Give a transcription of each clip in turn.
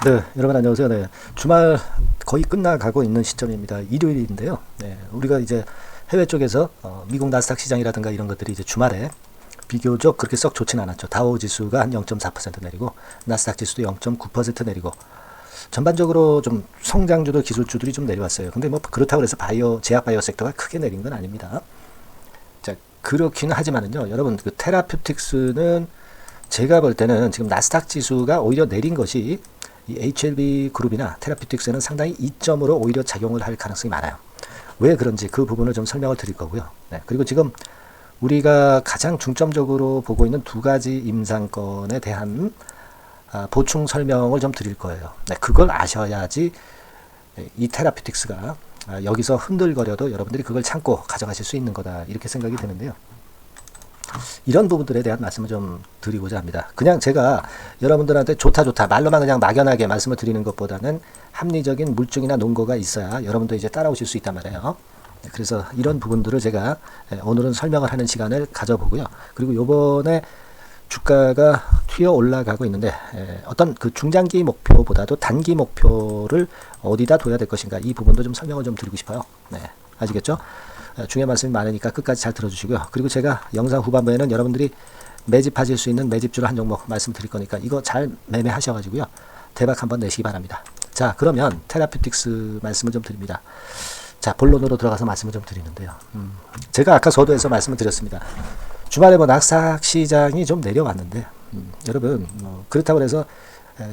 네, 여러분 안녕하세요. 네, 주말 거의 끝나가고 있는 시점입니다. 일요일인데요. 네, 우리가 이제 해외 쪽에서 미국 나스닥 시장이라든가 이런 것들이 이제 주말에 비교적 그렇게 썩 좋지는 않았죠. 다우 지수가 한 0.4% 내리고 나스닥 지수도 0.9% 내리고 전반적으로 좀 성장주도 기술주들이 좀 내려왔어요. 근데 뭐 그렇다고 해서 제약 바이오 섹터가 크게 내린 건 아닙니다. 자, 그렇기는 하지만은요. 여러분 그 테라퓨틱스는 제가 볼 때는 지금 나스닥 지수가 오히려 내린 것이 이 HLB 그룹이나 테라퓨틱스에는 상당히 이점으로 오히려 작용을 할 가능성이 많아요. 왜 그런지 그 부분을 좀 설명을 드릴 거고요. 네, 그리고 지금 우리가 가장 중점적으로 보고 있는 두 가지 임상권에 대한 보충 설명을 좀 드릴 거예요. 네, 그걸 아셔야지 이 테라퓨틱스가 여기서 흔들거려도 여러분들이 그걸 참고 가져가실 수 있는 거다 이렇게 생각이 드는데요. 이런 부분들에 대한 말씀을 좀 드리고자 합니다. 그냥 제가 여러분들한테 좋다 말로만 그냥 막연하게 말씀을 드리는 것보다는 합리적인 물증이나 논거가 있어야 여러분도 이제 따라오실 수 있단 말이에요. 그래서 이런 부분들을 제가 오늘은 설명을 하는 시간을 가져보고요. 그리고 요번에 주가가 튀어 올라가고 있는데 어떤 그 중장기 목표보다도 단기 목표를 어디다 둬야 될 것인가 이 부분도 좀 설명을 좀 드리고 싶어요. 네, 아시겠죠? 중요한 말씀이 많으니까 끝까지 잘 들어주시고요. 그리고 제가 영상 후반부에는 여러분들이 매집하실 수 있는 매집주를 한 종목 말씀드릴 거니까 이거 잘 매매하셔가지고요. 대박 한번 내시기 바랍니다. 자, 그러면 테라퓨틱스 말씀을 좀 드립니다. 자, 본론으로 들어가서 말씀을 좀 드리는데요. 제가 아까 서두에서 말씀을 드렸습니다. 주말에 뭐 낙삭 시장이 좀 내려왔는데 여러분 그렇다고 해서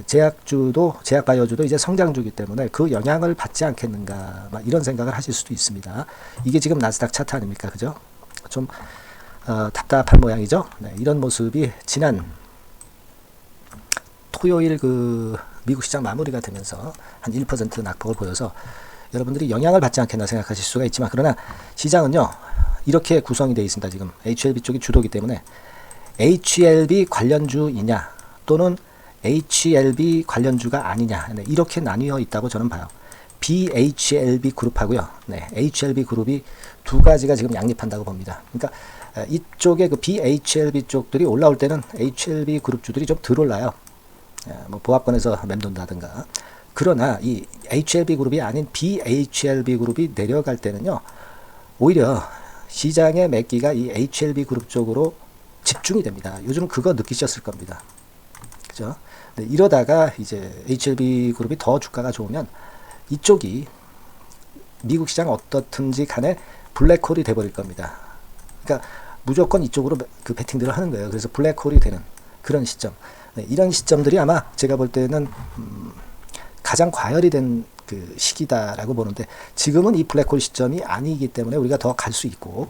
제약주도 제약바이오주도 이제 성장주기 때문에 그 영향을 받지 않겠는가 이런 생각을 하실 수도 있습니다. 이게 지금 나스닥 차트 아닙니까, 그죠? 좀 답답한 모양이죠. 네, 이런 모습이 지난 토요일 그 미국 시장 마무리가 되면서 한 1% 낙폭을 보여서 여러분들이 영향을 받지 않겠나 생각하실 수가 있지만 그러나 시장은요 이렇게 구성이 되어 있습니다. 지금 HLB 쪽이 주도기 때문에 HLB 관련주이냐 또는 HLB 관련주가 아니냐 이렇게 나뉘어 있다고 저는 봐요. BHLB 그룹하고요. 네, HLB 그룹이 두 가지가 지금 양립한다고 봅니다. 그러니까 이쪽에 그 BHLB 쪽들이 올라올 때는 HLB 그룹주들이 좀 덜 올라요. 뭐 보합권에서 맴돈다든가. 그러나 이 HLB 그룹이 아닌 BHLB 그룹이 내려갈 때는요. 오히려 시장의 매기가 이 HLB 그룹 쪽으로 집중이 됩니다. 요즘 그거 느끼셨을 겁니다. 그죠? 네, 이러다가 이제 HLB 그룹이 더 주가가 좋으면 이쪽이 미국 시장 어떻든지 간에 블랙홀이 돼버릴 겁니다. 그러니까 무조건 이쪽으로 그 베팅들을 하는 거예요. 그래서 블랙홀이 되는 그런 시점. 네, 이런 시점들이 아마 제가 볼 때는 가장 과열이 된 그 시기다라고 보는데 지금은 이 블랙홀 시점이 아니기 때문에 우리가 더 갈 수 있고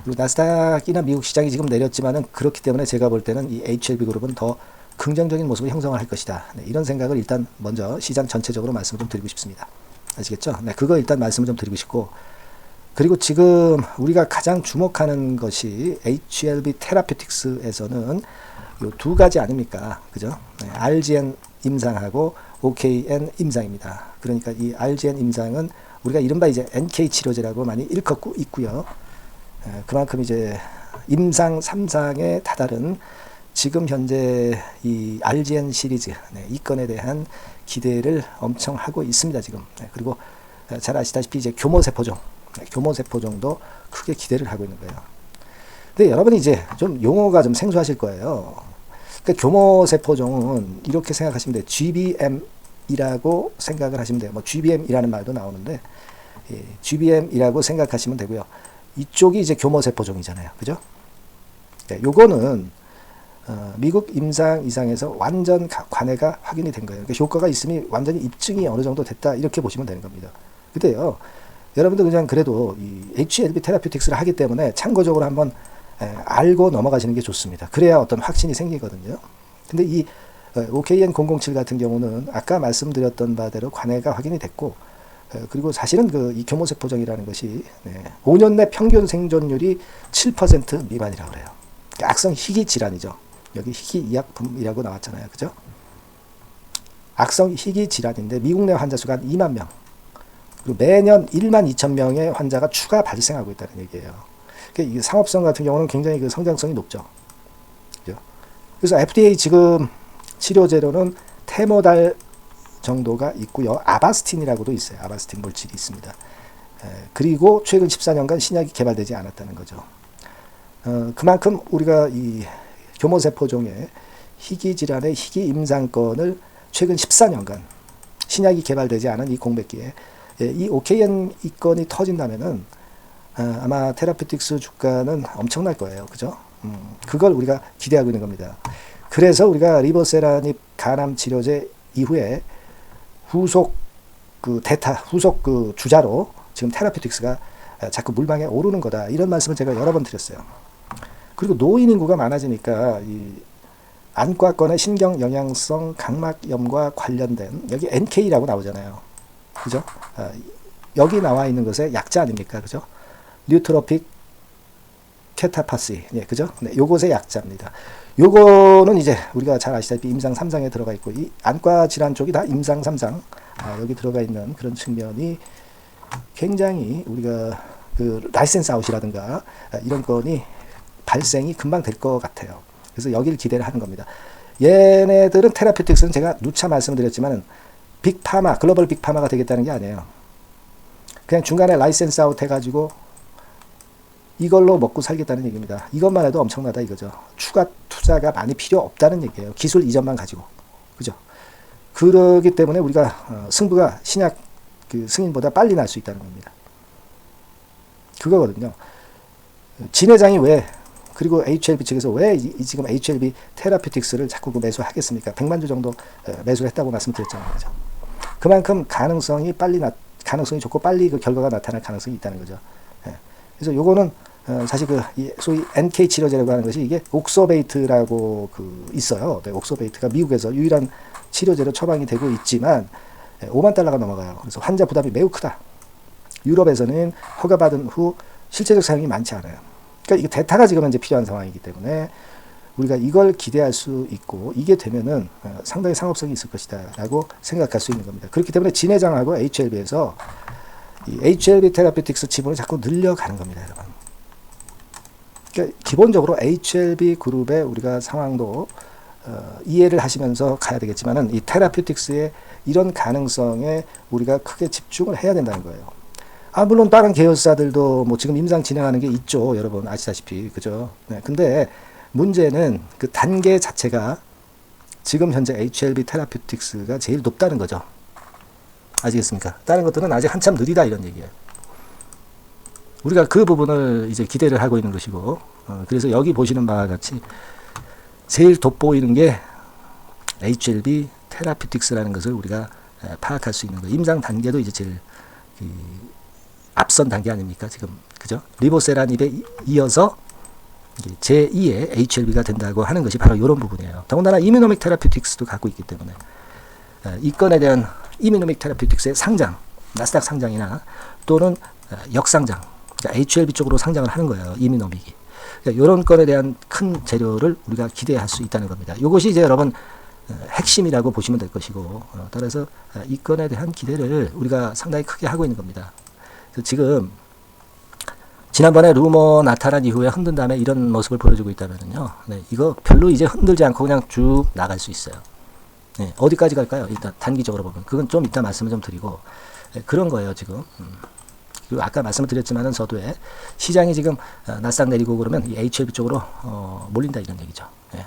그리고 나스닥이나 미국 시장이 지금 내렸지만은 그렇기 때문에 제가 볼 때는 이 HLB 그룹은 더 긍정적인 모습을 형성을 할 것이다. 네, 이런 생각을 일단 먼저 시장 전체적으로 말씀을 좀 드리고 싶습니다. 아시겠죠? 네, 그거 일단 말씀을 좀 드리고 싶고 그리고 지금 우리가 가장 주목하는 것이 HLB 테라퓨틱스에서는 요 두 가지 아닙니까? 그죠? 네, RGN 임상하고 OKN 임상입니다. 그러니까 이 RGN 임상은 우리가 이른바 이제 NK 치료제라고 많이 일컫고 있고요. 그만큼 이제 임상 3상에 다다른 지금 현재 이 RGN 시리즈 이 건에 대한 기대를 엄청 하고 있습니다. 지금. 그리고 잘 아시다시피 이제 교모세포종도 크게 기대를 하고 있는 거예요. 근데 여러분이 이제 좀 용어가 좀 생소하실 거예요. 그러니까 교모세포종은 이렇게 생각하시면 돼요. GBM이라고 생각을 하시면 돼요. 뭐 GBM이라는 말도 나오는데 GBM이라고 생각하시면 되고요. 이쪽이 이제 교모세포종이잖아요. 그죠? 네, 요거는 미국 임상 이상에서 완전 관해가 확인이 된 거예요. 그러니까 효과가 있음이 완전히 입증이 어느 정도 됐다 이렇게 보시면 되는 겁니다. 근데요, 여러분들 그냥 그래도 이 HLB 테라퓨틱스를 하기 때문에 참고적으로 한번 알고 넘어가시는 게 좋습니다. 그래야 어떤 확신이 생기거든요. 근데 이 OKN007 같은 경우는 아까 말씀드렸던 바대로 관해가 확인이 됐고 그리고 사실은 그 이 교모세포종이라는 것이 5년 내 평균 생존율이 7% 미만이라고 그래요. 악성 희귀 질환이죠. 여기 희귀 의약품이라고 나왔잖아요. 그죠? 악성 희귀 질환인데 미국 내 환자 수가 한 2만 명. 그리고 매년 1만 2천 명의 환자가 추가 발생하고 있다는 얘기예요. 이 상업성 같은 경우는 굉장히 그 성장성이 높죠. 그죠? 그래서 FDA 지금 치료제로는 테모달 정도가 있고요. 아바스틴이라고도 있어요. 아바스틴 물질이 있습니다. 그리고 최근 14년간 신약이 개발되지 않았다는 거죠. 그만큼 우리가 이 교모세포종의 희귀질환의 희귀 임상권을 최근 14년간 신약이 개발되지 않은 이 공백기에 이 OKN 이 건이 터진다면은 아마 테라피틱스 주가는 엄청날 거예요. 그죠? 그걸 우리가 기대하고 있는 겁니다. 그래서 우리가 리보세라닙 간암 치료제 이후에 후속 그 대타, 후속 그 주자로 지금 테라피틱스가 자꾸 물망에 오르는 거다. 이런 말씀을 제가 여러 번 드렸어요. 그리고 노인 인구가 많아지니까 이 안과권의 신경 영양성 각막염과 관련된 여기 NK라고 나오잖아요. 그죠? 여기 나와 있는 것의 약자 아닙니까? 그죠? 뉴트로픽 케타파시. 예, 그죠? 네, 요것의 약자입니다. 요거는 이제 우리가 잘 아시다시피 임상 3상에 들어가 있고, 이 안과 질환 쪽이 다 임상 3상, 여기 들어가 있는 그런 측면이 굉장히 우리가 그 라이센스 아웃이라든가 이런 건이 발생이 금방 될 것 같아요. 그래서 여기를 기대를 하는 겁니다. 얘네들은 테라피틱스는 제가 누차 말씀드렸지만은 빅파마, 글로벌 빅파마가 되겠다는 게 아니에요. 그냥 중간에 라이센스 아웃 해가지고 이걸로 먹고 살겠다는 얘기입니다. 이것만 해도 엄청나다 이거죠. 추가 투자가 많이 필요 없다는 얘기예요. 기술 이전만 가지고. 그죠? 그러기 때문에 우리가 승부가 신약 그 승인보다 빨리 날 수 있다는 겁니다. 그거거든요. 진회장이 왜, 그리고 HLB 측에서 왜 지금 HLB 테라피틱스를 자꾸 매수하겠습니까? 100만 주 정도 매수를 했다고 말씀드렸잖아요. 그죠? 그만큼 가능성이 가능성이 좋고 빨리 그 결과가 나타날 가능성이 있다는 거죠. 그래서 요거는 사실 그 소위 NK 치료제라고 하는 것이 이게 옥소베이트라고 그 있어요. 네, 옥소베이트가 미국에서 유일한 치료제로 처방이 되고 있지만 5만 달러가 넘어가요. 그래서 환자 부담이 매우 크다. 유럽에서는 허가받은 후 실제적 사용이 많지 않아요. 그러니까 이게 대타가 지금 현재 필요한 상황이기 때문에 우리가 이걸 기대할 수 있고, 이게 되면은 상당히 상업성이 있을 것이다라고 생각할 수 있는 겁니다. 그렇기 때문에 진회장하고 HLB에서 이 HLB 테라피틱스 지분을 자꾸 늘려가는 겁니다, 여러분. 그러니까 기본적으로 HLB 그룹의 우리가 상황도 이해를 하시면서 가야 되겠지만은 이 테라피틱스의 이런 가능성에 우리가 크게 집중을 해야 된다는 거예요. 물론 다른 계열사들도 뭐 지금 임상 진행하는 게 있죠, 여러분 아시다시피. 그죠? 네, 근데 문제는 그 단계 자체가 지금 현재 HLB 테라피틱스가 제일 높다는 거죠. 아시겠습니까? 다른 것들은 아직 한참 느리다 이런 얘기예요. 우리가 그 부분을 이제 기대를 하고 있는 것이고, 그래서 여기 보시는 바와 같이 제일 돋보이는 게 HLB 테라피틱스라는 것을 우리가 파악할 수 있는 거예요. 임상 단계도 이제 제일 앞선 단계 아닙니까? 지금 그죠? 리보세라닙에 이어서 제2의 HLB가 된다고 하는 것이 바로 이런 부분이에요. 더군다나 이뮤노믹 테라피틱스도 갖고 있기 때문에 이 건에 대한 이뮤노믹 테라피틱스의 상장, 나스닥 상장이나 또는 역상장, 그러니까 HLB 쪽으로 상장을 하는 거예요. 이뮤노믹이. 그러니까 이런 건에 대한 큰 재료를 우리가 기대할 수 있다는 겁니다. 이것이 이제 여러분 핵심이라고 보시면 될 것이고, 따라서 이 건에 대한 기대를 우리가 상당히 크게 하고 있는 겁니다. 그래서 지금 지난번에 루머 나타난 이후에 흔든 다음에 이런 모습을 보여주고 있다면요, 네, 이거 별로 이제 흔들지 않고 그냥 쭉 나갈 수 있어요. 네, 어디까지 갈까요? 일단 단기적으로 보면 그건 좀 이따 말씀을 좀 드리고, 네, 그런 거예요 지금. 그리고 아까 말씀을 드렸지만은 서두에 시장이 지금 나스닥 내리고 그러면 이 HLB 쪽으로 몰린다 이런 얘기죠. 네,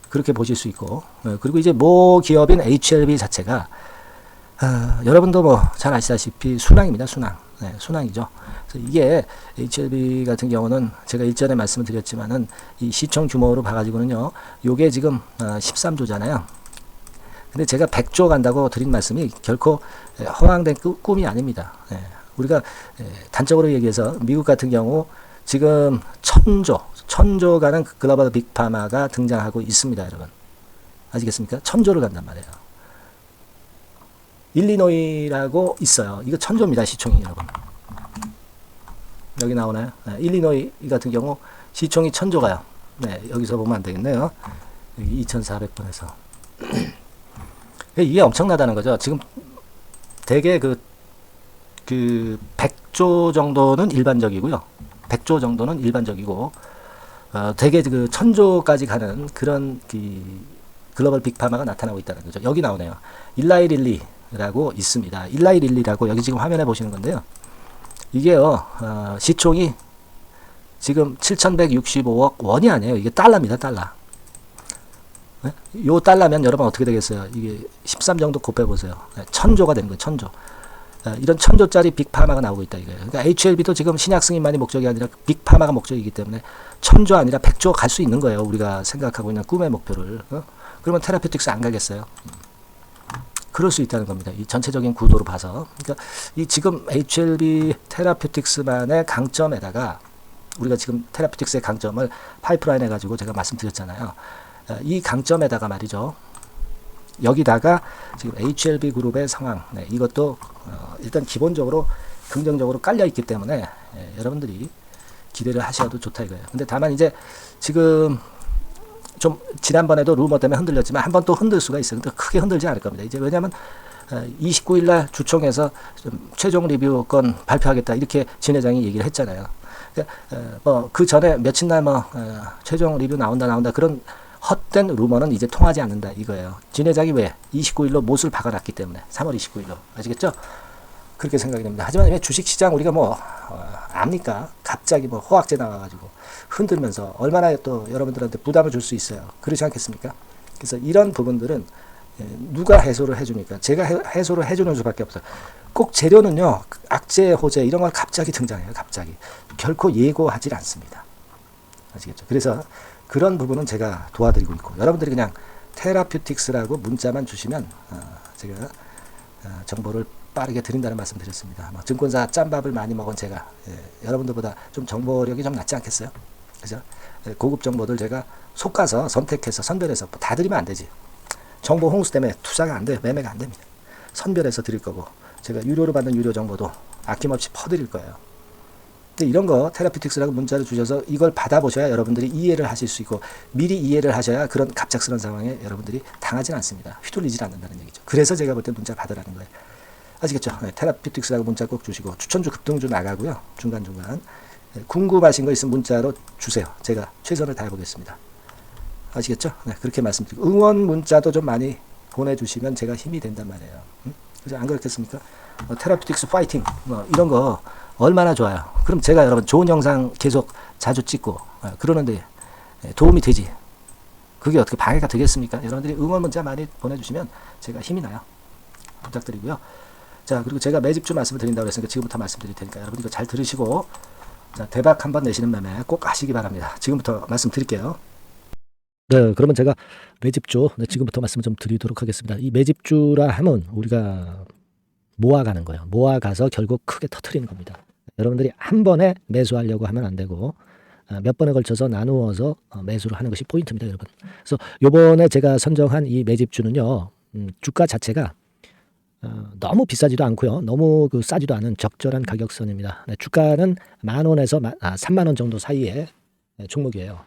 그렇게 보실 수 있고, 그리고 이제 모 기업인 HLB 자체가 여러분도 뭐 잘 아시다시피 순항입니다. 순항. 네, 순항이죠. 그래서 이게 HLB 같은 경우는 제가 일전에 말씀을 드렸지만은 이 시총 규모로 봐가지고는요, 요게 지금 13조잖아요. 근데 제가 100조 간다고 드린 말씀이 결코 허황된 꿈이 아닙니다. 네, 우리가 단적으로 얘기해서 미국 같은 경우 지금 1000조 가는 글로벌 빅파마가 등장하고 있습니다, 여러분. 아시겠습니까? 1000조를 간단 말이에요. 일리노이라고 있어요. 이거 1000조입니다, 시총이, 여러분. 여기 나오나요? 네, 일리노이 같은 경우 시총이 1000조가요. 네, 여기서 보면 안 되겠네요. 여기 2400번에서. 이게 엄청나다는 거죠. 지금 대개 그 100조 정도는 일반적이고요. 100조 정도는 일반적이고, 대개 그 1000조까지 가는 그런 글로벌 빅파마가 나타나고 있다는 거죠. 여기 나오네요. 일라이릴리라고 있습니다. 일라이릴리라고 여기 지금 화면에 보시는 건데요. 이게요, 시총이 지금 7,165억 원이 아니에요. 이게 달러입니다. 달러. 네? 요 달러면 여러분 어떻게 되겠어요? 이게 13 정도 곱해보세요. 네, 1,000조가 되는 거예요. 1,000조. 이런 1,000조짜리 빅파마가 나오고 있다 이거예요. 그러니까 HLB도 지금 신약 승인만이 목적이 아니라 빅파마가 목적이기 때문에 1,000조 아니라 100조 갈 수 있는 거예요. 우리가 생각하고 있는 꿈의 목표를. 그러면 테라피틱스 안 가겠어요? 그럴 수 있다는 겁니다. 이 전체적인 구도로 봐서. 그러니까 이 지금 HLB 테라피틱스만의 강점에다가 우리가 지금 테라피틱스의 강점을 파이프라인 해가지고 제가 말씀드렸잖아요. 이 강점에다가 말이죠. 여기다가 지금 HLB 그룹의 상황, 네, 이것도 일단 기본적으로 긍정적으로 깔려 있기 때문에 여러분들이 기대를 하셔도 좋다 이거예요. 근데 다만 이제 지금 좀 지난번에도 루머 때문에 흔들렸지만 한번 또 흔들 수가 있어요. 근데 크게 흔들지 않을 겁니다. 이제 왜냐하면 29일 날 주총에서 좀 최종 리뷰권 발표하겠다 이렇게 진 회장이 얘기를 했잖아요. 그러니까 그 전에 며칠 날 최종 리뷰 나온다 그런 헛된 루머는 이제 통하지 않는다 이거예요. 진 회장이 왜 29일로 못을 박아놨기 때문에 3월 29일로 아시겠죠? 그렇게 생각이 됩니다. 하지만 왜 주식시장 우리가 압니까? 갑자기 호황제 나와가지고 흔들면서 얼마나 또 여러분들한테 부담을 줄 수 있어요. 그렇지 않겠습니까? 그래서 이런 부분들은 누가 해소를 해줍니까? 제가 해소를 해주는 수밖에 없어요. 꼭 재료는요, 악재, 호재 이런 건 갑자기 등장해요. 갑자기 결코 예고하지 않습니다. 아시겠죠? 그래서 그런 부분은 제가 도와드리고 있고 여러분들이 그냥 테라퓨틱스라고 문자만 주시면 제가 정보를 빠르게 드린다는 말씀 드렸습니다. 증권사 짬밥을 많이 먹은 제가 여러분들보다 좀 정보력이 좀 낫지 않겠어요? 그죠? 고급 정보들 제가 속가서 선택해서 선별해서 다 드리면 안 되지. 정보 홍수 때문에 투자가 안 돼요. 매매가 안 됩니다. 선별해서 드릴 거고 제가 유료로 받는 유료 정보도 아낌없이 퍼드릴 거예요. 근데 이런 거 테라피틱스라고 문자를 주셔서 이걸 받아보셔야 여러분들이 이해를 하실 수 있고 미리 이해를 하셔야 그런 갑작스러운 상황에 여러분들이 당하진 않습니다. 휘둘리질 않는다는 얘기죠. 그래서 제가 볼 때 문자 받으라는 거예요. 아시겠죠? 네, 테라피틱스라고 문자 꼭 주시고 추천주 급등주 나가고요. 중간중간 궁금하신 거 있으면 문자로 주세요. 제가 최선을 다해보겠습니다. 아시겠죠? 네, 그렇게 말씀드리고 응원 문자도 좀 많이 보내주시면 제가 힘이 된단 말이에요. 그죠? 안 그렇겠습니까? 테라피틱스 파이팅 이런 거 얼마나 좋아요. 그럼 제가 여러분 좋은 영상 계속 자주 찍고 그러는데 도움이 되지. 그게 어떻게 방해가 되겠습니까? 여러분들이 응원 문자 많이 보내주시면 제가 힘이 나요. 부탁드리고요. 자, 그리고 제가 매집주 말씀을 드린다고 했으니까 지금부터 말씀드릴 테니까 여러분 이거 잘 들으시고 자, 대박 한번 내시는 매매 꼭 하시기 바랍니다. 지금부터 말씀드릴게요. 네, 그러면 제가 매집주 지금부터 말씀을 좀 드리도록 하겠습니다. 이 매집주라 하면 우리가 모아가는 거예요. 모아가서 결국 크게 터트리는 겁니다. 여러분들이 한 번에 매수하려고 하면 안 되고 몇 번에 걸쳐서 나누어서 매수를 하는 것이 포인트입니다, 여러분. 그래서 요번에 제가 선정한 이 매집주는요, 주가 자체가 너무 비싸지도 않고요, 너무 싸지도 않은 적절한 가격선입니다. 네, 주가는 10,000원에서 30,000원 정도 사이의 종목이에요.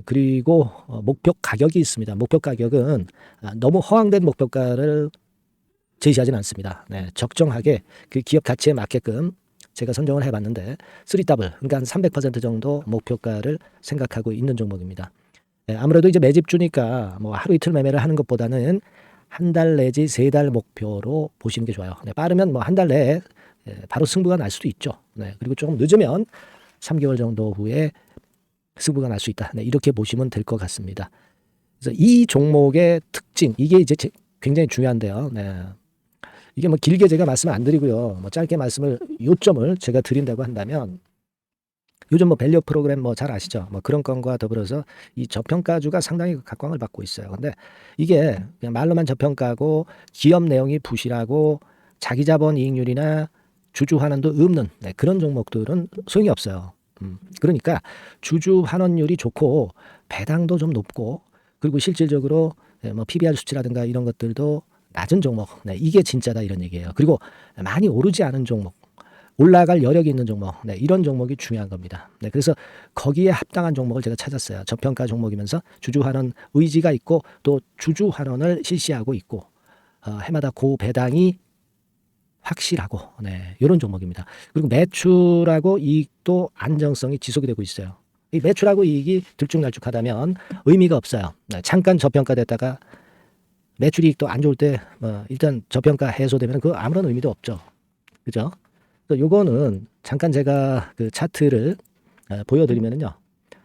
그리고 목표 가격이 있습니다. 목표 가격은 너무 허황된 목표가를 제시하지는 않습니다. 네, 적정하게 그 기업 가치에 맞게끔 제가 선정을 해봤는데 3W 그러니까 한 300% 정도 목표가를 생각하고 있는 종목입니다. 네, 아무래도 이제 매집주니까 하루 이틀 매매를 하는 것보다는 한 달 내지 3달 목표로 보시는 게 좋아요. 네, 빠르면 한 달 내에 바로 승부가 날 수도 있죠. 네, 그리고 조금 늦으면 3개월 정도 후에 승부가 날 수 있다. 네, 이렇게 보시면 될 것 같습니다. 그래서 이 종목의 특징 이게 이제 굉장히 중요한데요. 네. 이게 길게 제가 말씀을 안 드리고요. 짧게 요점을 제가 드린다고 한다면 요즘 밸류 프로그램 잘 아시죠? 그런 건과 더불어서 이 저평가주가 상당히 각광을 받고 있어요. 근데 이게 그냥 말로만 저평가고 기업 내용이 부실하고 자기 자본 이익률이나 주주 환원도 없는 그런 종목들은 소용이 없어요. 그러니까 주주 환원율이 좋고 배당도 좀 높고 그리고 실질적으로 PBR 수치라든가 이런 것들도 낮은 종목, 이게 진짜다 이런 얘기예요. 그리고 많이 오르지 않은 종목, 올라갈 여력이 있는 종목, 이런 종목이 중요한 겁니다. 그래서 거기에 합당한 종목을 제가 찾았어요. 저평가 종목이면서 주주 환원 의지가 있고 또 주주 환원을 실시하고 있고 해마다 고배당이 확실하고 이런 종목입니다. 그리고 매출하고 이익도 안정성이 지속이 되고 있어요. 이 매출하고 이익이 들쭉날쭉하다면 의미가 없어요. 잠깐 저평가됐다가 매출이익 또 안 좋을 때 일단 저평가 해소되면 그 아무런 의미도 없죠. 그죠? 그래서 요거는 잠깐 제가 그 차트를 보여드리면은요.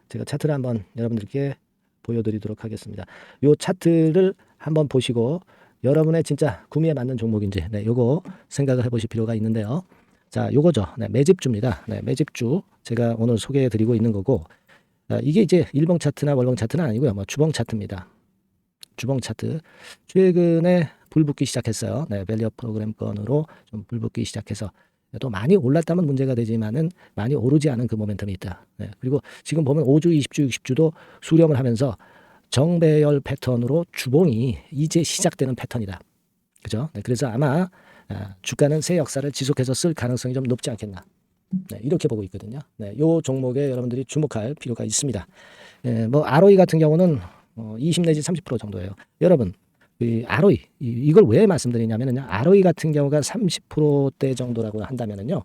제가 차트를 한번 여러분들께 보여드리도록 하겠습니다. 요 차트를 한번 보시고 여러분의 진짜 구매에 맞는 종목인지 요거 생각을 해보실 필요가 있는데요. 자, 요거죠. 매집주입니다. 매집주 제가 오늘 소개해드리고 있는 거고 이게 이제 일봉 차트나 월봉 차트는 아니고요. 주봉 차트입니다. 주봉 차트 최근에 불붙기 시작했어요. 밸리업 프로그램 건으로 좀 불붙기 시작해서 또 많이 올랐다면 문제가 되지만은 많이 오르지 않은 그 모멘텀이 있다. 그리고 지금 보면 5주, 20주, 60주도 수렴을 하면서 정배열 패턴으로 주봉이 이제 시작되는 패턴이다. 그죠? 그래서 아마 주가는 새 역사를 지속해서 쓸 가능성이 좀 높지 않겠나. 이렇게 보고 있거든요. 이 종목에 여러분들이 주목할 필요가 있습니다. ROE 같은 경우는 20 내지 30% 정도예요. 여러분, 이 ROE 이걸 왜 말씀드리냐면요. ROE 같은 경우가 30%대 정도라고 한다면은요.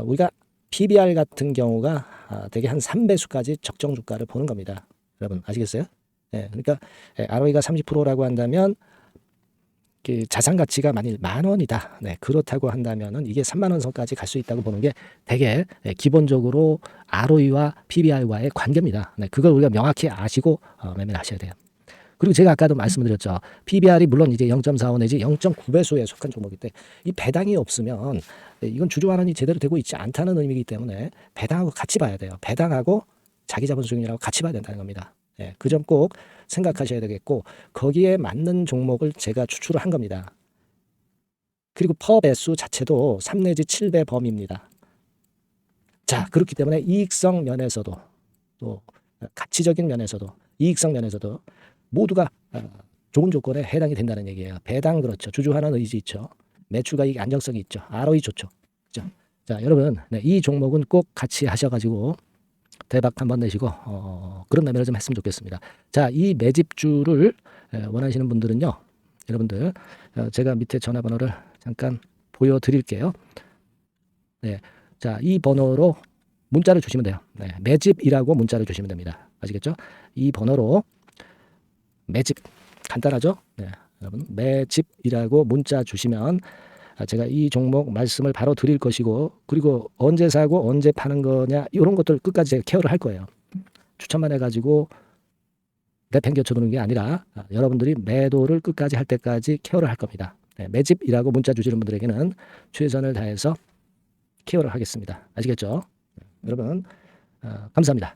우리가 PBR 같은 경우가 대개 한 3배수까지 적정 주가를 보는 겁니다. 여러분 아시겠어요? 그러니까 ROE가 30%라고 한다면 그 자산 가치가 만일 10,000원이다. 그렇다고 한다면은 이게 3만 원 선까지 갈 수 있다고 보는 게 되게 기본적으로 ROE와 PBR과의 관계입니다. 그걸 우리가 명확히 아시고 매매를 하셔야 돼요. 그리고 제가 아까도 말씀드렸죠. PBR이 물론 이제 0.45 내지 0.9배수에 속한 종목인데 이 배당이 없으면 이건 주주 환원이 제대로 되고 있지 않다는 의미이기 때문에 배당하고 같이 봐야 돼요. 배당하고 자기 자본 수익률하고 같이 봐야 된다는 겁니다. 그 점 꼭 생각하셔야 되겠고 거기에 맞는 종목을 제가 추출을 한 겁니다. 그리고 퍼 배수 자체도 3 내지 7배 범위입니다. 자, 그렇기 때문에 이익성 면에서도 또 가치적인 면에서도 이익성 면에서도 모두가 좋은 조건에 해당이 된다는 얘기예요. 배당 그렇죠. 주주 환원 의지 있죠. 매출과 이익 안정성이 있죠. ROE 좋죠. 그죠? 자, 여러분 이 종목은 꼭 같이 하셔가지고 대박 한번 내시고 그런 매매를 좀 했으면 좋겠습니다. 자, 이 매집주를 원하시는 분들은요. 여러분들 제가 밑에 전화번호를 잠깐 보여드릴게요. 자, 이 번호로 문자를 주시면 돼요. 매집이라고 문자를 주시면 됩니다. 아시겠죠? 이 번호로 매집 간단하죠? 여러분 매집이라고 문자 주시면 제가 이 종목 말씀을 바로 드릴 것이고 그리고 언제 사고 언제 파는 거냐 이런 것들 끝까지 제가 케어를 할 거예요. 추천만 해가지고 내팽겨쳐 두는 게 아니라 여러분들이 매도를 끝까지 할 때까지 케어를 할 겁니다. 매집이라고 문자 주시는 분들에게는 최선을 다해서 케어를 하겠습니다. 아시겠죠? 여러분 감사합니다.